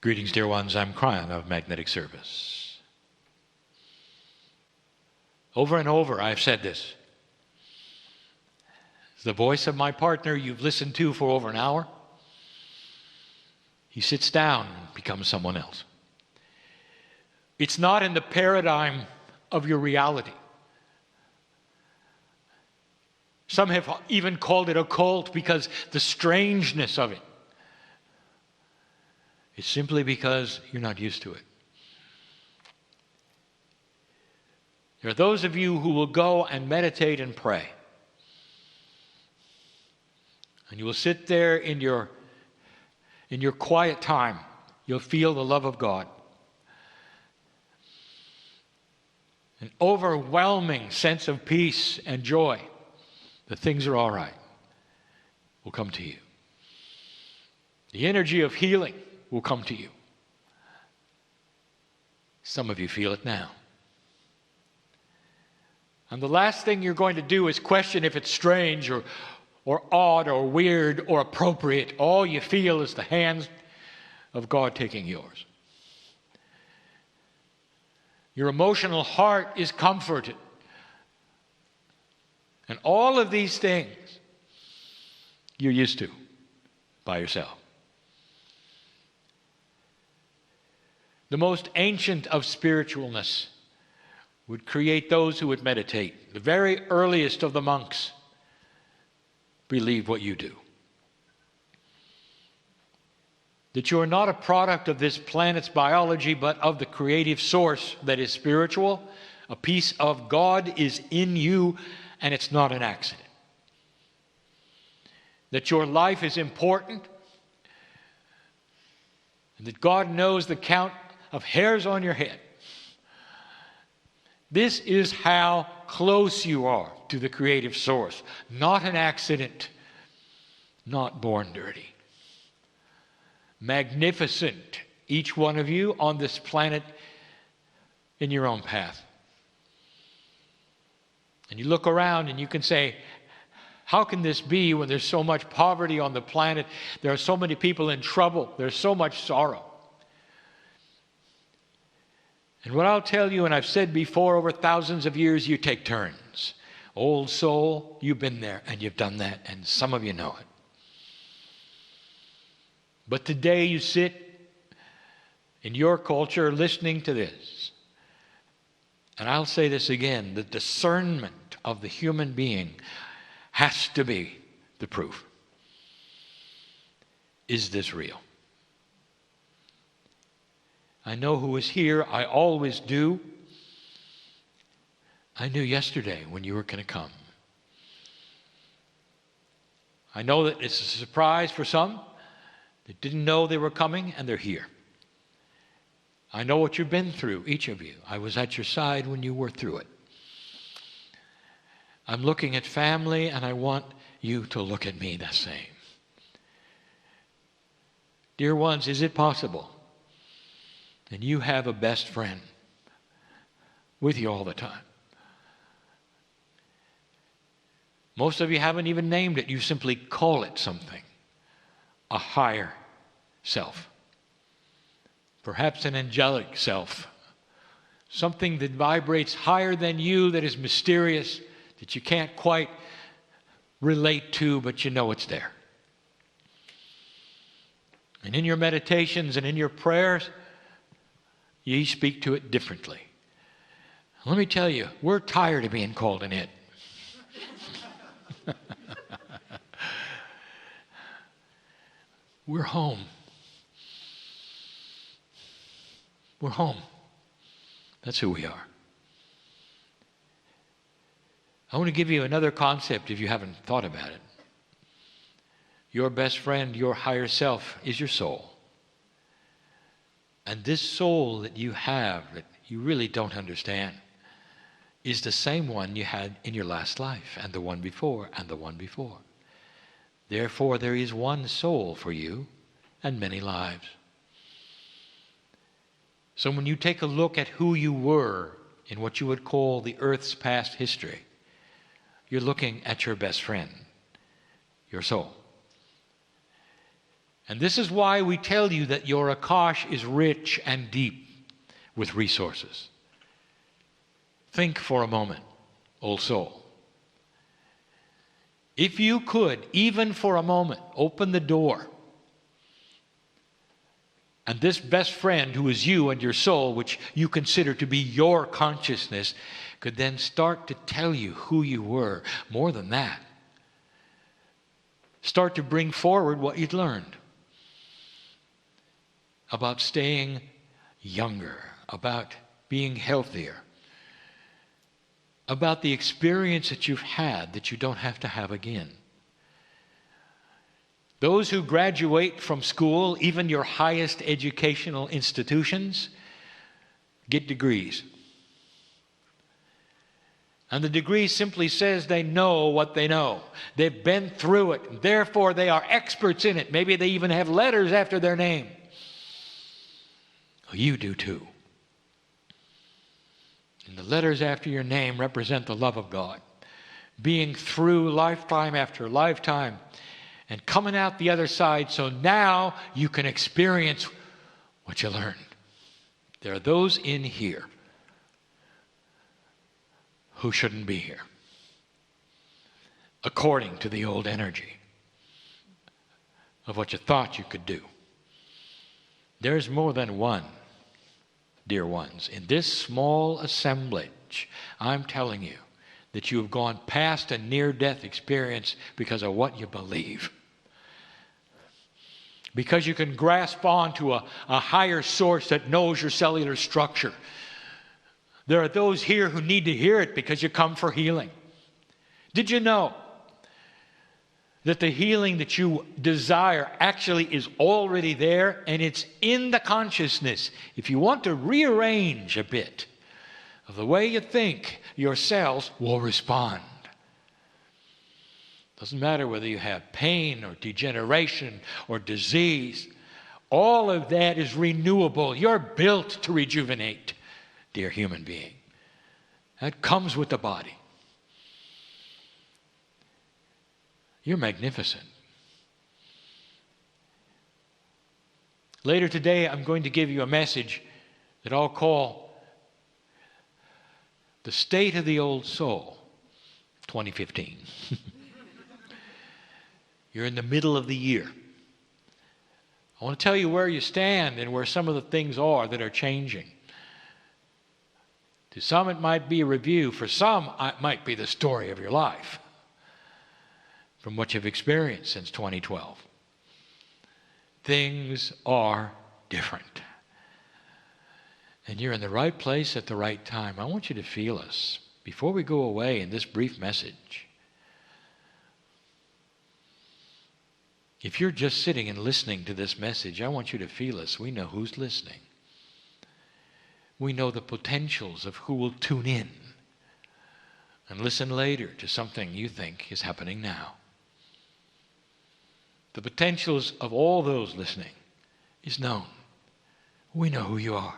Greetings, dear ones. I'm Kryon of Magnetic Service. Over and over, I've said this. The voice of my partner you've listened to for over an hour, he sits down and becomes someone else. It's not in the paradigm of your reality. Some have even called it a cult because the strangeness of it. It's simply because you're not used to it. There are those of you who will go and meditate and pray. And you will sit there in your quiet time. You'll feel the love of God. An overwhelming sense of peace and joy that things are all right will come to you. The energy of healing will come to you. Some of you feel it now. And the last thing you're going to do is question if it's strange or odd or weird or appropriate. All you feel is the hands of God taking yours. Your emotional heart is comforted. And all of these things you're used to by yourself. The most ancient of spiritualness would create those who would meditate. The very earliest of the monks believe what you do. That you are not a product of this planet's biology, but of the creative source that is spiritual. A piece of God is in you, and it's not an accident. That your life is important, and that God knows the count of hairs on your head. This is how close you are to the creative source. Not an accident, not born dirty. Magnificent, each one of you on this planet in your own path. And you look around and you can say, how can this be when there's so much poverty on the planet? There are so many people in trouble. There's so much sorrow. And what I'll tell you, and I've said before, over thousands of years, you take turns. Old soul, you've been there and you've done that, and some of you know it. But today you sit in your culture listening to this. And I'll say this again, the discernment of the human being has to be the proof. Is this real? I know who is here. I always do. I knew yesterday when you were going to come. I know that it's a surprise for some that didn't know they were coming, and they're here. I know what you've been through, each of you. I was at your side when you were through it. I'm looking at family, and I want you to look at me the same. Dear ones, is it possible that you have a best friend with you all the time? Most of you haven't even named it. You simply call it something. A higher self. Perhaps an angelic self. Something that vibrates higher than you, that is mysterious, that you can't quite relate to, but you know it's there. And in your meditations and in your prayers, you speak to it differently. Let me tell you, we're tired of being called an it. We're home. We're home. That's who we are. I want to give you another concept if you haven't thought about it. Your best friend, your higher self, is your soul. And this soul that you have that you really don't understand is the same one you had in your last life, and the one before, and the one before. Therefore, there is one soul for you and many lives. So when you take a look at who you were in what you would call the earth's past history, you're looking at your best friend, your soul. And this is why we tell you that your Akash is rich and deep with resources. Think for a moment, old soul. If you could, even for a moment, open the door, and this best friend who is you and your soul, which you consider to be your consciousness, could then start to tell you who you were. More than that, start to bring forward what you'd learned about staying younger, about being healthier, about the experience that you've had that you don't have to have again. Those who graduate from school, even your highest educational institutions, get degrees. And the degree simply says they know what they know. They've been through it, and therefore they are experts in it. Maybe they even have letters after their name. Well, you do too. And the letters after your name represent the love of God. Being through lifetime after lifetime and coming out the other side, so now you can experience what you learned. There are those in here who shouldn't be here, according to the old energy of what you thought you could do. There's more than one, dear ones. In this small assemblage, I'm telling you that you have gone past a near-death experience because of what you believe. Because you can grasp on to a higher source that knows your cellular structure. There are those here who need to hear it because you come for healing. Did you know that the healing that you desire actually is already there, and it's in the consciousness? If you want to rearrange a bit of the way you think, your cells will respond. Doesn't matter whether you have pain or degeneration or disease. All of that is renewable. You're built to rejuvenate, dear human being. That comes with the body. You're magnificent. Later today, I'm going to give you a message that I'll call The State of the Old Soul, 2015. You're in the middle of the year. I want to tell you where you stand and where some of the things are that are changing. To some, it might be a review. For some, it might be the story of your life from what you've experienced since 2012. Things are different. And you're in the right place at the right time. I want you to feel us before we go away in this brief message. If you're just sitting and listening to this message, I want you to feel us. We know who's listening. We know the potentials of who will tune in and listen later to something you think is happening now. The potentials of all those listening is known. We know who you are.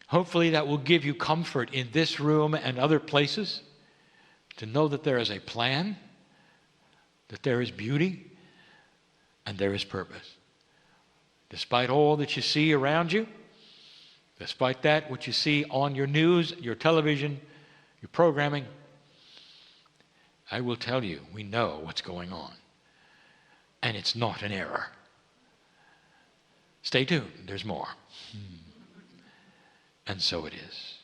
Hopefully that will give you comfort in this room and other places to know that there is a plan, that there is beauty, and there is purpose. Despite all that you see around you, despite that, what you see on your news, your television, your programming, I will tell you, we know what's going on. And it's not an error. Stay tuned, there's more. And so it is.